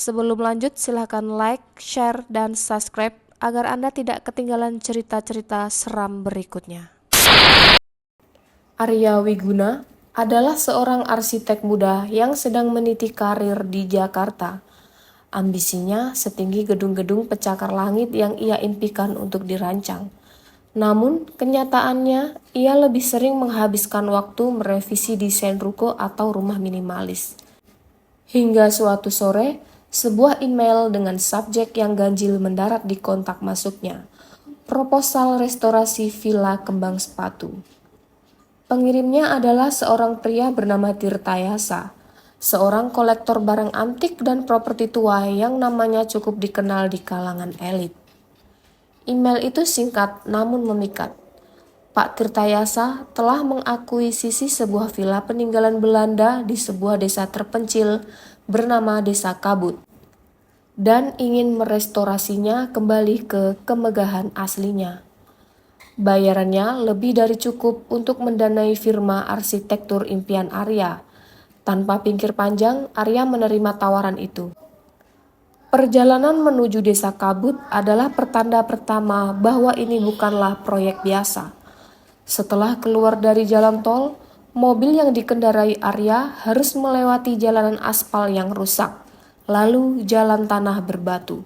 Sebelum lanjut, silakan like, share, dan subscribe agar Anda tidak ketinggalan cerita-cerita seram berikutnya. Arya Wiguna adalah seorang arsitek muda yang sedang meniti karir di Jakarta. Ambisinya setinggi gedung-gedung pencakar langit yang ia impikan untuk dirancang. Namun, kenyataannya ia lebih sering menghabiskan waktu merevisi desain ruko atau rumah minimalis. Hingga suatu sore, sebuah email dengan subjek yang ganjil mendarat di kontak masuknya. Proposal restorasi Villa Kembang Sepatu. Pengirimnya adalah seorang pria bernama Tirta Yasa, seorang kolektor barang antik dan properti tua yang namanya cukup dikenal di kalangan elit. Email itu singkat namun memikat. Pak Tirta Yasa telah mengakuisisi sebuah villa peninggalan Belanda di sebuah desa terpencil bernama Desa Kabut dan ingin merestorasinya kembali ke kemegahan aslinya. Bayarannya lebih dari cukup untuk mendanai firma arsitektur impian Arya. Tanpa pikir panjang, Arya menerima tawaran itu. Perjalanan menuju Desa Kabut adalah pertanda pertama bahwa ini bukanlah proyek biasa. Setelah keluar dari jalan tol, mobil yang dikendarai Arya harus melewati jalanan aspal yang rusak, lalu jalan tanah berbatu.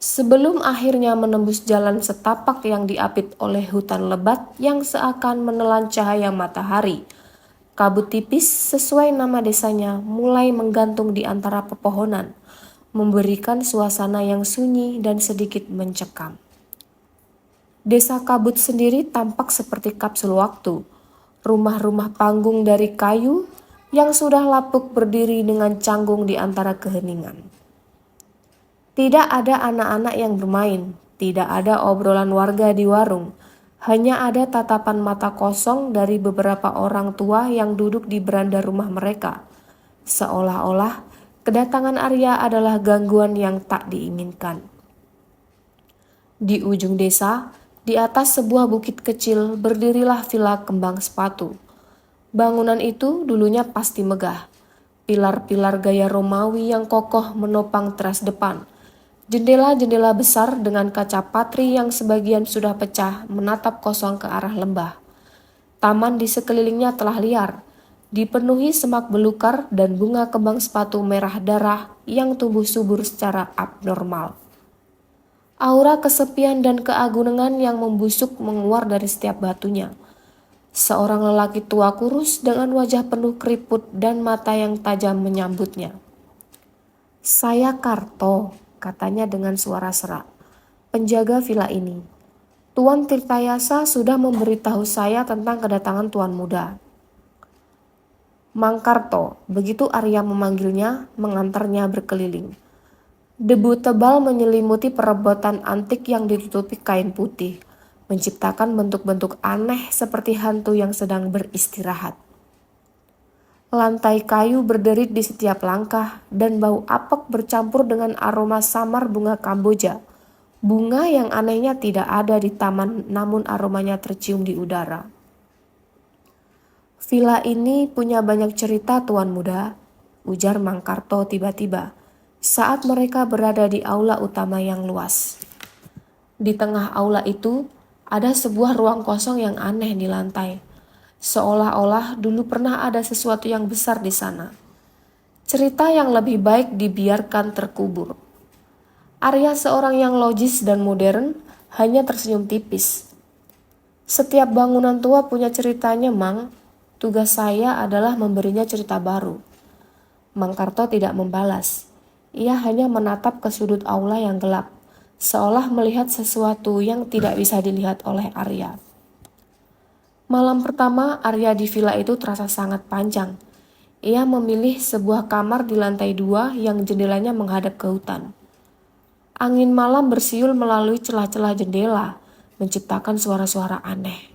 Sebelum akhirnya menembus jalan setapak yang diapit oleh hutan lebat yang seakan menelan cahaya matahari, kabut tipis sesuai nama desanya mulai menggantung di antara pepohonan, memberikan suasana yang sunyi dan sedikit mencekam. Desa Kabut sendiri tampak seperti kapsul waktu, rumah-rumah panggung dari kayu yang sudah lapuk berdiri dengan canggung di antara keheningan. Tidak ada anak-anak yang bermain, tidak ada obrolan warga di warung, hanya ada tatapan mata kosong dari beberapa orang tua yang duduk di beranda rumah mereka. Seolah-olah kedatangan Arya adalah gangguan yang tak diinginkan. Di ujung desa, di atas sebuah bukit kecil, berdirilah Villa Kembang Sepatu. Bangunan itu dulunya pasti megah. Pilar-pilar gaya Romawi yang kokoh menopang teras depan. Jendela-jendela besar dengan kaca patri yang sebagian sudah pecah menatap kosong ke arah lembah. Taman di sekelilingnya telah liar, dipenuhi semak belukar dan bunga kembang sepatu merah darah yang tumbuh subur secara abnormal. Aura kesepian dan keagungan yang membusuk menguar dari setiap batunya. Seorang lelaki tua kurus dengan wajah penuh keriput dan mata yang tajam menyambutnya. "Saya Karto," katanya dengan suara serak, "penjaga villa ini. Tuan Tirta Yasa sudah memberitahu saya tentang kedatangan tuan muda." "Mang Karto," begitu Arya memanggilnya, mengantarnya berkeliling. Debu tebal menyelimuti perebutan antik yang ditutupi kain putih, menciptakan bentuk-bentuk aneh seperti hantu yang sedang beristirahat. Lantai kayu berderit di setiap langkah dan bau apek bercampur dengan aroma samar bunga Kamboja. Bunga yang anehnya tidak ada di taman namun aromanya tercium di udara. "Villa ini punya banyak cerita, tuan muda," ujar Mang Karto tiba-tiba saat mereka berada di aula utama yang luas. Di tengah aula itu ada sebuah ruang kosong yang aneh di lantai. Seolah-olah dulu pernah ada sesuatu yang besar di sana. Cerita yang lebih baik dibiarkan terkubur. Arya, seorang yang logis dan modern, hanya tersenyum tipis. "Setiap bangunan tua punya ceritanya, Mang. Tugas saya adalah memberinya cerita baru." Mang Karto tidak membalas. Ia hanya menatap ke sudut aula yang gelap, seolah melihat sesuatu yang tidak bisa dilihat oleh Arya. Malam pertama Arya di villa itu terasa sangat panjang. Ia memilih sebuah kamar di lantai 2 yang jendelanya menghadap ke hutan. Angin malam bersiul melalui celah-celah jendela, menciptakan suara-suara aneh.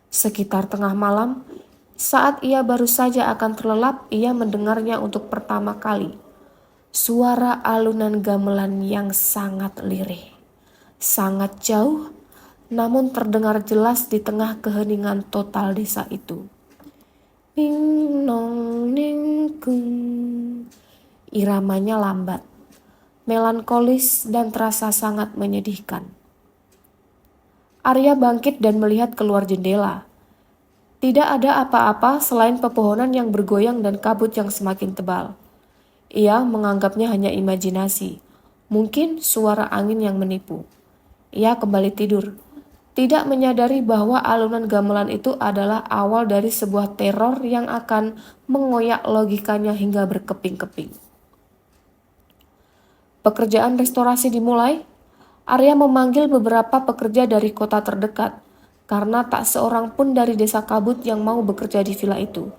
Sekitar tengah malam, saat ia baru saja akan terlelap, ia mendengarnya untuk pertama kali. Suara alunan gamelan yang sangat lirih, sangat jauh, namun terdengar jelas di tengah keheningan total desa itu. Ning nong ning kung. Iramanya lambat, melankolis dan terasa sangat menyedihkan. Arya bangkit dan melihat keluar jendela. Tidak ada apa-apa selain pepohonan yang bergoyang dan kabut yang semakin tebal. Ia menganggapnya hanya imajinasi, mungkin suara angin yang menipu. Ia kembali tidur, tidak menyadari bahwa alunan gamelan itu adalah awal dari sebuah teror yang akan mengoyak logikanya hingga berkeping-keping. Pekerjaan restorasi dimulai. Arya memanggil beberapa pekerja dari kota terdekat, karena tak seorang pun dari desa kabut yang mau bekerja di villa itu.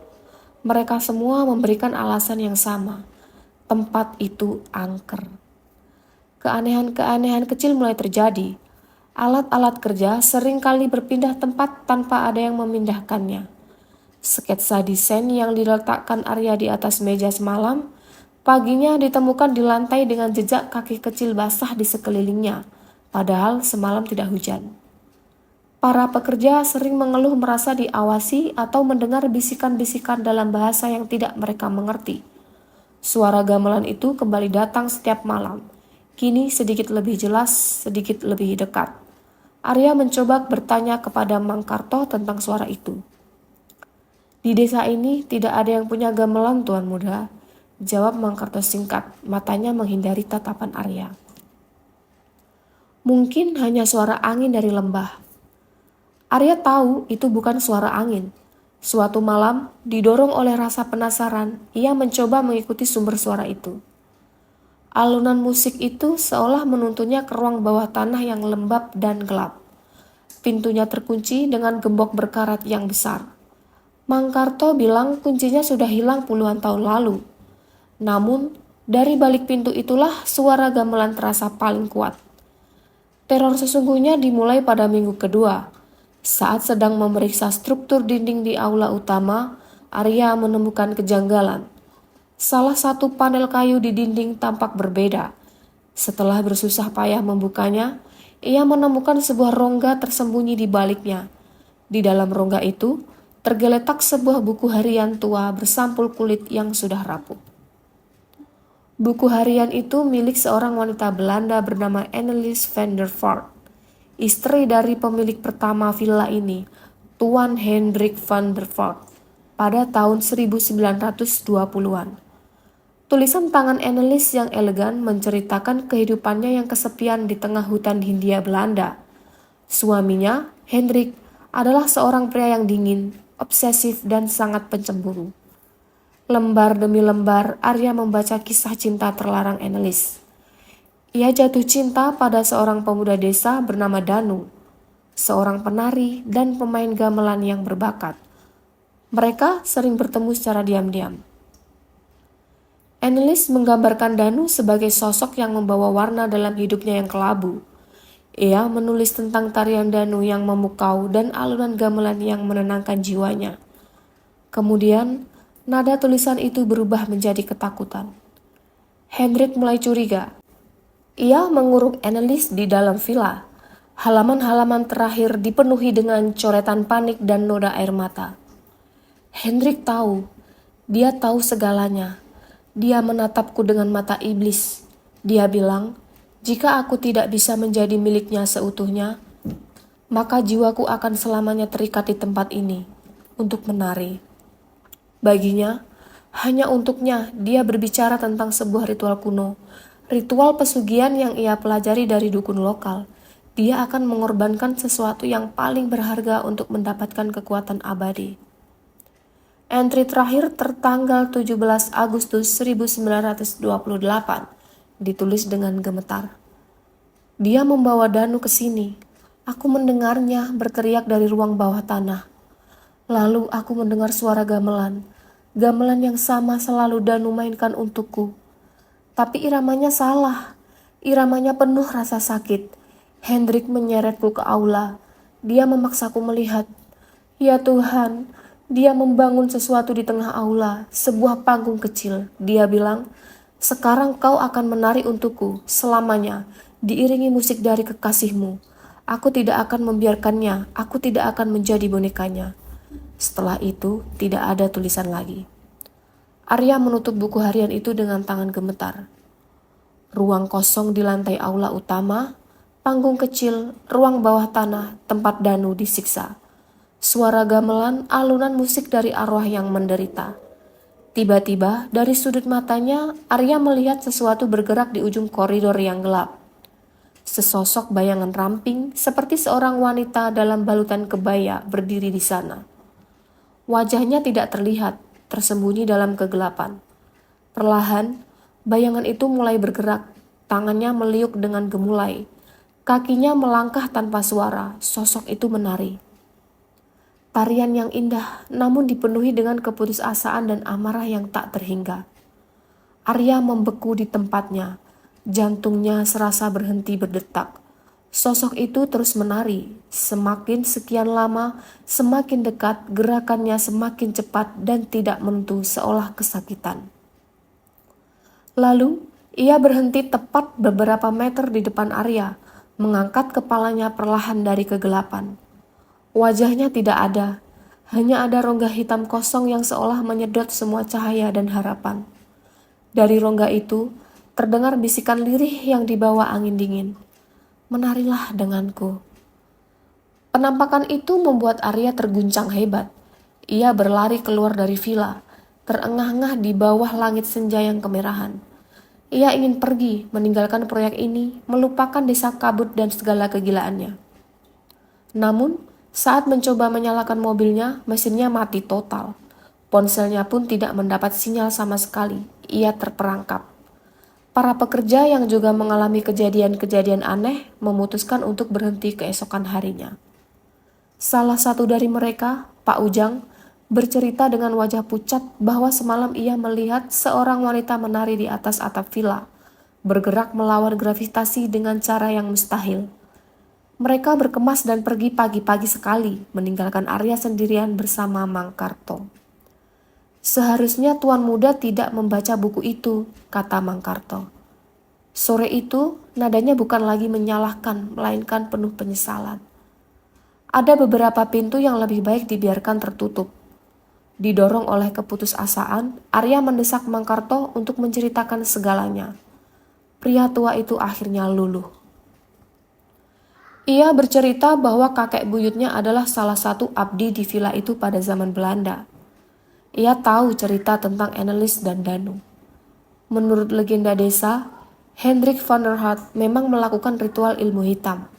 Mereka semua memberikan alasan yang sama. Tempat itu angker. Keanehan-keanehan kecil mulai terjadi. Alat-alat kerja sering kali berpindah tempat tanpa ada yang memindahkannya. Sketsa desain yang diletakkan Arya di atas meja semalam, paginya ditemukan di lantai dengan jejak kaki kecil basah di sekelilingnya, padahal semalam tidak hujan. Para pekerja sering mengeluh merasa diawasi atau mendengar bisikan-bisikan dalam bahasa yang tidak mereka mengerti. Suara gamelan itu kembali datang setiap malam. Kini sedikit lebih jelas, sedikit lebih dekat. Arya mencoba bertanya kepada Mang Karto tentang suara itu. Di desa ini tidak ada yang punya gamelan, Tuan Muda, jawab Mang Karto singkat, matanya menghindari tatapan Arya. Mungkin hanya suara angin dari lembah. Arya tahu itu bukan suara angin. Suatu malam, didorong oleh rasa penasaran, ia mencoba mengikuti sumber suara itu. Alunan musik itu seolah menuntunnya ke ruang bawah tanah yang lembab dan gelap. Pintunya terkunci dengan gembok berkarat yang besar. Mang Karto bilang kuncinya sudah hilang puluhan tahun lalu. Namun, dari balik pintu itulah suara gamelan terasa paling kuat. Teror sesungguhnya dimulai pada minggu kedua. Saat sedang memeriksa struktur dinding di aula utama, Arya menemukan kejanggalan. Salah satu panel kayu di dinding tampak berbeda. Setelah bersusah payah membukanya, ia menemukan sebuah rongga tersembunyi di baliknya. Di dalam rongga itu, tergeletak sebuah buku harian tua bersampul kulit yang sudah rapuh. Buku harian itu milik seorang wanita Belanda bernama Annelies van der Voort, istri dari pemilik pertama villa ini, Tuan Hendrik van der Voort, pada tahun 1920-an. Tulisan tangan Annelies yang elegan menceritakan kehidupannya yang kesepian di tengah hutan Hindia Belanda. Suaminya, Hendrik, adalah seorang pria yang dingin, obsesif, dan sangat pencemburu. Lembar demi lembar, Arya membaca kisah cinta terlarang Annelies. Ia jatuh cinta pada seorang pemuda desa bernama Danu, seorang penari dan pemain gamelan yang berbakat. Mereka sering bertemu secara diam-diam. Annelies menggambarkan Danu sebagai sosok yang membawa warna dalam hidupnya yang kelabu. Ia menulis tentang tarian Danu yang memukau dan alunan gamelan yang menenangkan jiwanya. Kemudian, nada tulisan itu berubah menjadi ketakutan. Hendrik mulai curiga. Ia mengurung Annelies di dalam villa. Halaman-halaman terakhir dipenuhi dengan coretan panik dan noda air mata. Hendrik tahu, dia tahu segalanya. Dia menatapku dengan mata iblis. Dia bilang, jika aku tidak bisa menjadi miliknya seutuhnya, maka jiwaku akan selamanya terikat di tempat ini, untuk menari. Baginya, hanya untuknya dia berbicara tentang sebuah ritual kuno, ritual pesugihan yang ia pelajari dari dukun lokal. Dia akan mengorbankan sesuatu yang paling berharga untuk mendapatkan kekuatan abadi. Entry terakhir tertanggal 17 Agustus 1928, ditulis dengan gemetar. Dia membawa Danu ke sini. Aku mendengarnya berteriak dari ruang bawah tanah. Lalu aku mendengar suara gamelan. Gamelan yang sama selalu Danu mainkan untukku. Tapi iramanya salah. Iramanya penuh rasa sakit. Hendrik menyeretku ke aula. Dia memaksaku melihat. Ya Tuhan, dia membangun sesuatu di tengah aula, sebuah panggung kecil. Dia bilang, sekarang kau akan menari untukku selamanya, diiringi musik dari kekasihmu. Aku tidak akan membiarkannya, aku tidak akan menjadi bonekanya. Setelah itu, tidak ada tulisan lagi. Arya menutup buku harian itu dengan tangan gemetar. Ruang kosong di lantai aula utama, panggung kecil, ruang bawah tanah, tempat Danu disiksa. Suara gamelan, alunan musik dari arwah yang menderita. Tiba-tiba, dari sudut matanya, Arya melihat sesuatu bergerak di ujung koridor yang gelap. Sesosok bayangan ramping, seperti seorang wanita dalam balutan kebaya, berdiri di sana. Wajahnya tidak terlihat, tersembunyi dalam kegelapan. Perlahan, bayangan itu mulai bergerak, tangannya meliuk dengan gemulai. Kakinya melangkah tanpa suara, sosok itu menari. Tarian yang indah, namun dipenuhi dengan keputusasaan dan amarah yang tak terhingga. Arya membeku di tempatnya, jantungnya serasa berhenti berdetak. Sosok itu terus menari, semakin sekian lama, semakin dekat, gerakannya semakin cepat dan tidak menentu seolah kesakitan. Lalu, ia berhenti tepat beberapa meter di depan Arya, mengangkat kepalanya perlahan dari kegelapan. Wajahnya tidak ada, hanya ada rongga hitam kosong yang seolah menyedot semua cahaya dan harapan. Dari rongga itu, terdengar bisikan lirih yang dibawa angin dingin. Menarilah denganku. Penampakan itu membuat Arya terguncang hebat. Ia berlari keluar dari villa, terengah-engah di bawah langit senja yang kemerahan. Ia ingin pergi, meninggalkan proyek ini, melupakan desa kabut dan segala kegilaannya. Namun, saat mencoba menyalakan mobilnya, mesinnya mati total. Ponselnya pun tidak mendapat sinyal sama sekali. Ia terperangkap. Para pekerja yang juga mengalami kejadian-kejadian aneh memutuskan untuk berhenti keesokan harinya. Salah satu dari mereka, Pak Ujang, bercerita dengan wajah pucat bahwa semalam ia melihat seorang wanita menari di atas atap villa, bergerak melawan gravitasi dengan cara yang mustahil. Mereka berkemas dan pergi pagi-pagi sekali, meninggalkan Arya sendirian bersama Mang Karto. Seharusnya Tuan Muda tidak membaca buku itu, kata Mang Karto. Sore itu, nadanya bukan lagi menyalahkan, melainkan penuh penyesalan. Ada beberapa pintu yang lebih baik dibiarkan tertutup. Didorong oleh keputusasaan, Arya mendesak Mang Karto untuk menceritakan segalanya. Pria tua itu akhirnya luluh. Ia bercerita bahwa kakek buyutnya adalah salah satu abdi di villa itu pada zaman Belanda. Ia tahu cerita tentang Annelies dan Danu. Menurut legenda desa, Hendrik van der Hart memang melakukan ritual ilmu hitam.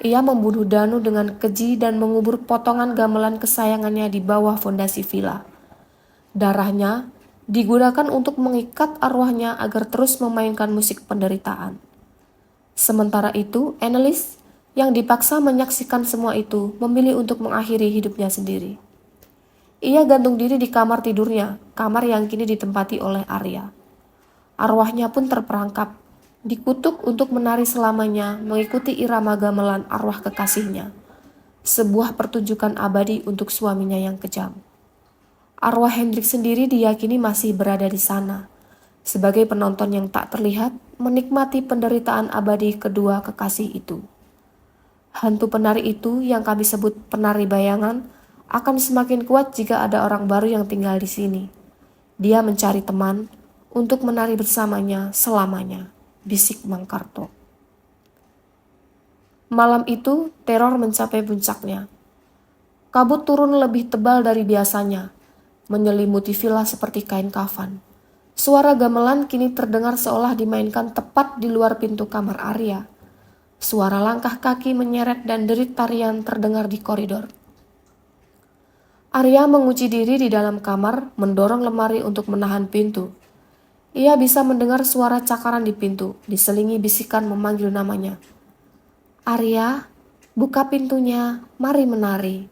Ia membunuh Danu dengan keji dan mengubur potongan gamelan kesayangannya di bawah fondasi villa. Darahnya digunakan untuk mengikat arwahnya agar terus memainkan musik penderitaan. Sementara itu, Annelies yang dipaksa menyaksikan semua itu memilih untuk mengakhiri hidupnya sendiri. Ia gantung diri di kamar tidurnya, kamar yang kini ditempati oleh Arya. Arwahnya pun terperangkap, dikutuk untuk menari selamanya mengikuti irama gamelan arwah kekasihnya. Sebuah pertunjukan abadi untuk suaminya yang kejam. Arwah Hendrik sendiri diyakini masih berada di sana, sebagai penonton yang tak terlihat menikmati penderitaan abadi kedua kekasih itu. Hantu penari itu yang kami sebut penari bayangan akan semakin kuat jika ada orang baru yang tinggal di sini. Dia mencari teman untuk menari bersamanya selamanya, bisik Mang Karto. Malam itu, teror mencapai puncaknya. Kabut turun lebih tebal dari biasanya, menyelimuti villa seperti kain kafan. Suara gamelan kini terdengar seolah dimainkan tepat di luar pintu kamar Arya. Suara langkah kaki menyeret dan derit tarian terdengar di koridor. Arya mengunci diri di dalam kamar, mendorong lemari untuk menahan pintu. Ia bisa mendengar suara cakaran di pintu, diselingi bisikan memanggil namanya. Arya, buka pintunya, mari menari.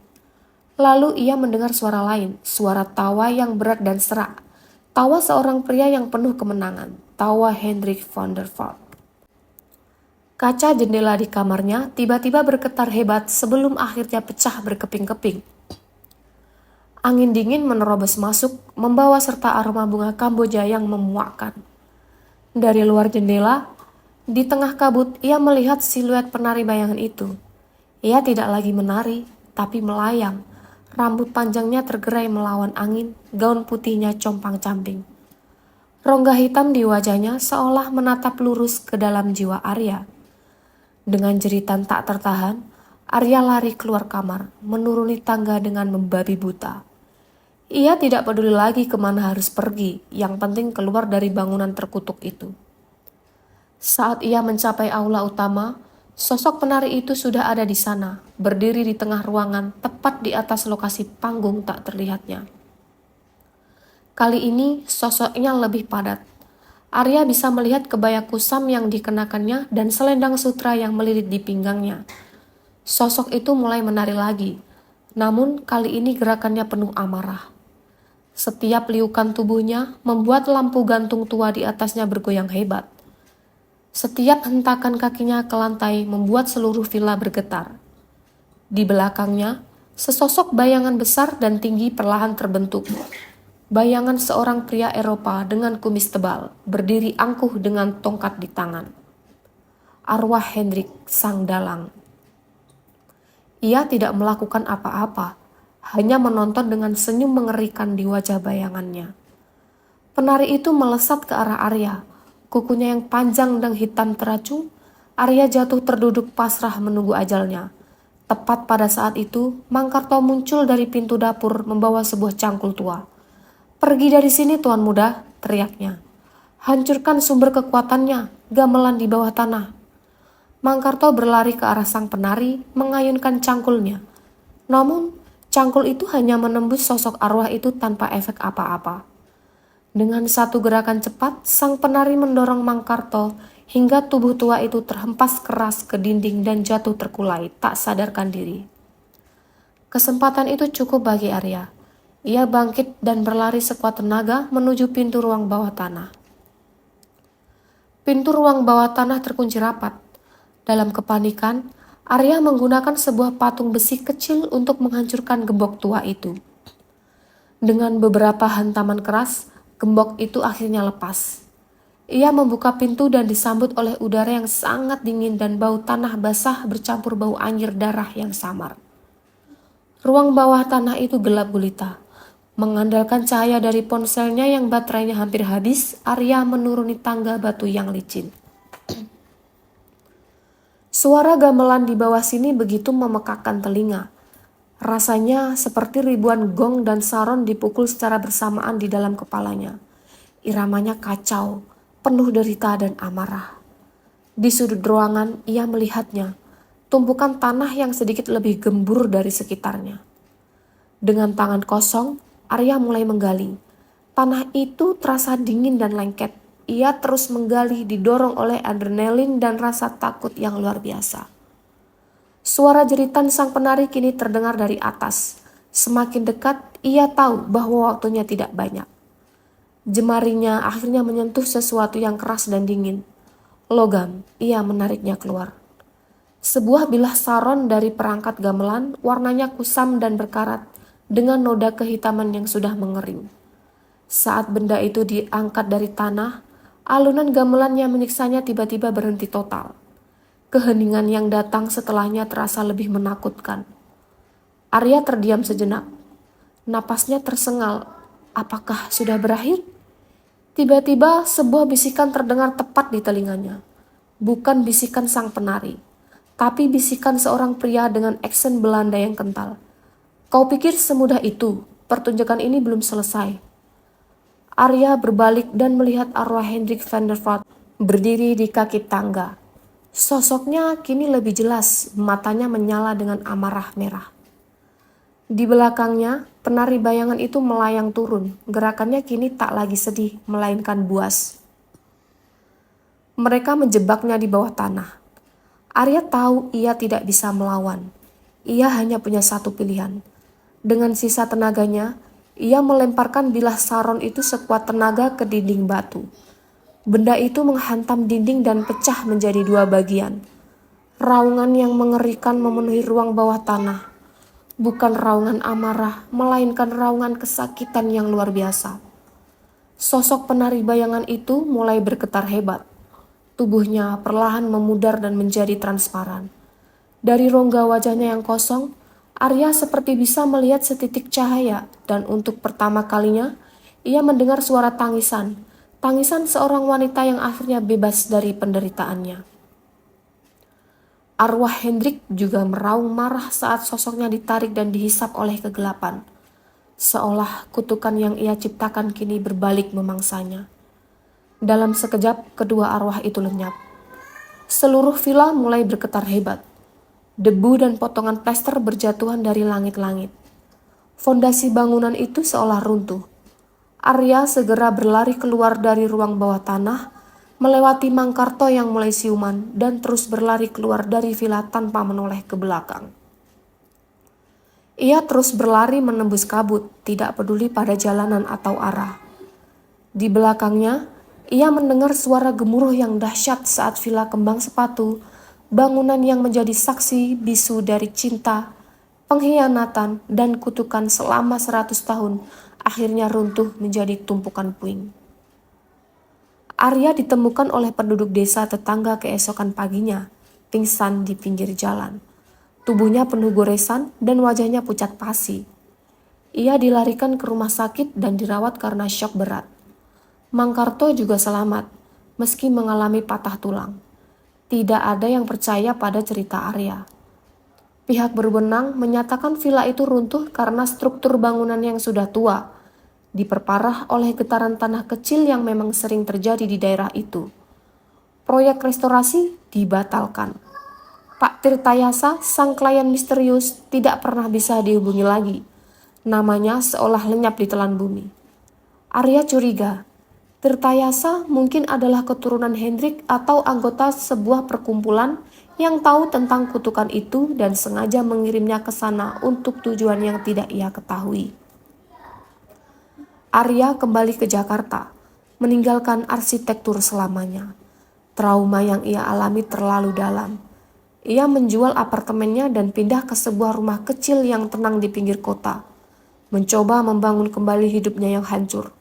Lalu ia mendengar suara lain, suara tawa yang berat dan serak. Tawa seorang pria yang penuh kemenangan, tawa Hendrik van der Valk. Kaca jendela di kamarnya tiba-tiba bergetar hebat sebelum akhirnya pecah berkeping-keping. Angin dingin menerobos masuk, membawa serta aroma bunga Kamboja yang memuakkan. Dari luar jendela, di tengah kabut, ia melihat siluet penari bayangan itu. Ia tidak lagi menari, tapi melayang. Rambut panjangnya tergerai melawan angin, gaun putihnya compang-camping. Rongga hitam di wajahnya seolah menatap lurus ke dalam jiwa Arya. Dengan jeritan tak tertahan, Arya lari keluar kamar, menuruni tangga dengan membabi buta. Ia tidak peduli lagi kemana harus pergi, yang penting keluar dari bangunan terkutuk itu. Saat ia mencapai aula utama, sosok penari itu sudah ada di sana, berdiri di tengah ruangan, tepat di atas lokasi panggung tak terlihatnya. Kali ini sosoknya lebih padat. Arya bisa melihat kebaya kusam yang dikenakannya dan selendang sutra yang melilit di pinggangnya. Sosok itu mulai menari lagi, namun kali ini gerakannya penuh amarah. Setiap liukan tubuhnya membuat lampu gantung tua di atasnya bergoyang hebat. Setiap hentakan kakinya ke lantai membuat seluruh villa bergetar. Di belakangnya, sesosok bayangan besar dan tinggi perlahan terbentuk. Bayangan seorang pria Eropa dengan kumis tebal, berdiri angkuh dengan tongkat di tangan. Arwah Hendrik sang dalang. Ia tidak melakukan apa-apa, hanya menonton dengan senyum mengerikan di wajah bayangannya. Penari itu melesat ke arah Arya, kukunya yang panjang dan hitam teracung. Arya jatuh terduduk pasrah menunggu ajalnya. Tepat pada saat itu, Mangkarto muncul dari pintu dapur membawa sebuah cangkul tua. "Pergi dari sini, Tuan Muda," teriaknya. "Hancurkan sumber kekuatannya, gamelan di bawah tanah." Mangkarto berlari ke arah sang penari, mengayunkan cangkulnya. Namun, cangkul itu hanya menembus sosok arwah itu tanpa efek apa-apa. Dengan satu gerakan cepat, sang penari mendorong Mangkarto hingga tubuh tua itu terhempas keras ke dinding dan jatuh terkulai, tak sadarkan diri. Kesempatan itu cukup bagi Arya. Ia bangkit dan berlari sekuat tenaga menuju pintu ruang bawah tanah. Pintu ruang bawah tanah terkunci rapat. Dalam kepanikan, Arya menggunakan sebuah patung besi kecil untuk menghancurkan gembok tua itu. Dengan beberapa hantaman keras, gembok itu akhirnya lepas. Ia membuka pintu dan disambut oleh udara yang sangat dingin dan bau tanah basah bercampur bau anyir darah yang samar. Ruang bawah tanah itu gelap gulita. Mengandalkan cahaya dari ponselnya yang baterainya hampir habis, Arya menuruni tangga batu yang licin. Suara gamelan di bawah sini begitu memekakkan telinga. Rasanya seperti ribuan gong dan saron dipukul secara bersamaan di dalam kepalanya. Iramanya kacau, penuh derita dan amarah. Di sudut ruangan ia melihatnya, tumpukan tanah yang sedikit lebih gembur dari sekitarnya. Dengan tangan kosong, Arya mulai menggali. Tanah itu terasa dingin dan lengket. Ia terus menggali, didorong oleh adrenalin dan rasa takut yang luar biasa. Suara jeritan sang penari kini terdengar dari atas. Semakin dekat, ia tahu bahwa waktunya tidak banyak. Jemarinya akhirnya menyentuh sesuatu yang keras dan dingin. Logam, ia menariknya keluar. Sebuah bilah saron dari perangkat gamelan, warnanya kusam dan berkarat, dengan noda kehitaman yang sudah mengering. Saat benda itu diangkat dari tanah, alunan gamelan yang menyiksanya tiba-tiba berhenti total. Keheningan yang datang setelahnya terasa lebih menakutkan. Arya terdiam sejenak. Napasnya tersengal. Apakah sudah berakhir? Tiba-tiba sebuah bisikan terdengar tepat di telinganya. Bukan bisikan sang penari, tapi bisikan seorang pria dengan aksen Belanda yang kental. "Kau pikir semudah itu? Pertunjukan ini belum selesai." Arya berbalik dan melihat arwah Hendrik van der Vaart berdiri di kaki tangga. Sosoknya kini lebih jelas, matanya menyala dengan amarah merah. Di belakangnya, penari bayangan itu melayang turun. Gerakannya kini tak lagi sedih, melainkan buas. Mereka menjebaknya di bawah tanah. Arya tahu ia tidak bisa melawan. Ia hanya punya satu pilihan. Dengan sisa tenaganya, ia melemparkan bilah saron itu sekuat tenaga ke dinding batu. Benda itu menghantam dinding dan pecah menjadi dua bagian. Raungan yang mengerikan memenuhi ruang bawah tanah. Bukan raungan amarah, melainkan raungan kesakitan yang luar biasa. Sosok penari bayangan itu mulai bergetar hebat. Tubuhnya perlahan memudar dan menjadi transparan. Dari rongga wajahnya yang kosong, Arya seperti bisa melihat setitik cahaya, dan untuk pertama kalinya ia mendengar suara tangisan Tangisan seorang wanita yang akhirnya bebas dari penderitaannya. Arwah Hendrik juga meraung marah saat sosoknya ditarik dan dihisap oleh kegelapan. Seolah kutukan yang ia ciptakan kini berbalik memangsanya. Dalam sekejap, kedua arwah itu lenyap. Seluruh villa mulai bergetar hebat. Debu dan potongan plester berjatuhan dari langit-langit. Fondasi bangunan itu seolah runtuh. Arya segera berlari keluar dari ruang bawah tanah, melewati Mangkarto yang mulai siuman, dan terus berlari keluar dari villa tanpa menoleh ke belakang. Ia terus berlari menembus kabut, tidak peduli pada jalanan atau arah. Di belakangnya, ia mendengar suara gemuruh yang dahsyat saat villa kembang sepatu, bangunan yang menjadi saksi bisu dari cinta, pengkhianatan, dan kutukan selama 100 tahun, akhirnya runtuh menjadi tumpukan puing. Arya ditemukan oleh penduduk desa tetangga keesokan paginya, pingsan di pinggir jalan. Tubuhnya penuh goresan dan wajahnya pucat pasi. Ia dilarikan ke rumah sakit dan dirawat karena syok berat. Mangkarto juga selamat, meski mengalami patah tulang. Tidak ada yang percaya pada cerita Arya. Pihak berwenang menyatakan villa itu runtuh karena struktur bangunan yang sudah tua, diperparah oleh getaran tanah kecil yang memang sering terjadi di daerah itu. Proyek restorasi dibatalkan. Pak Tirtayasa, sang klien misterius, tidak pernah bisa dihubungi lagi. Namanya seolah lenyap di telan bumi. Arya curiga, Tirtayasa mungkin adalah keturunan Hendrik atau anggota sebuah perkumpulan yang tahu tentang kutukan itu dan sengaja mengirimnya ke sana untuk tujuan yang tidak ia ketahui. Arya kembali ke Jakarta, meninggalkan arsitektur selamanya. Trauma yang ia alami terlalu dalam. Ia menjual apartemennya dan pindah ke sebuah rumah kecil yang tenang di pinggir kota. Mencoba membangun kembali hidupnya yang hancur.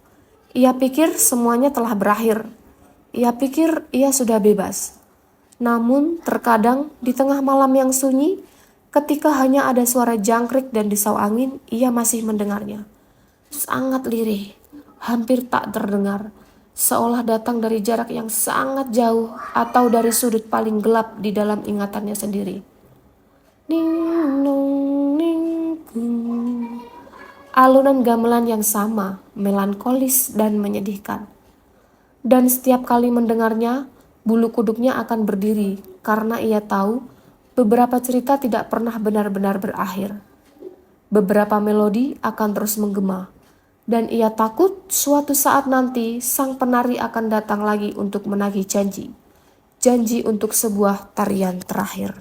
Ia pikir semuanya telah berakhir. Ia pikir ia sudah bebas. Namun terkadang di tengah malam yang sunyi, ketika hanya ada suara jangkrik dan desau angin, ia masih mendengarnya. Sangat lirih, hampir tak terdengar, seolah datang dari jarak yang sangat jauh atau dari sudut paling gelap di dalam ingatannya sendiri. Ning nong ning kung. Alunan gamelan yang sama, melankolis dan menyedihkan. Dan setiap kali mendengarnya, bulu kuduknya akan berdiri karena ia tahu beberapa cerita tidak pernah benar-benar berakhir. Beberapa melodi akan terus menggema. Dan ia takut suatu saat nanti sang penari akan datang lagi untuk menagih janji. Janji untuk sebuah tarian terakhir.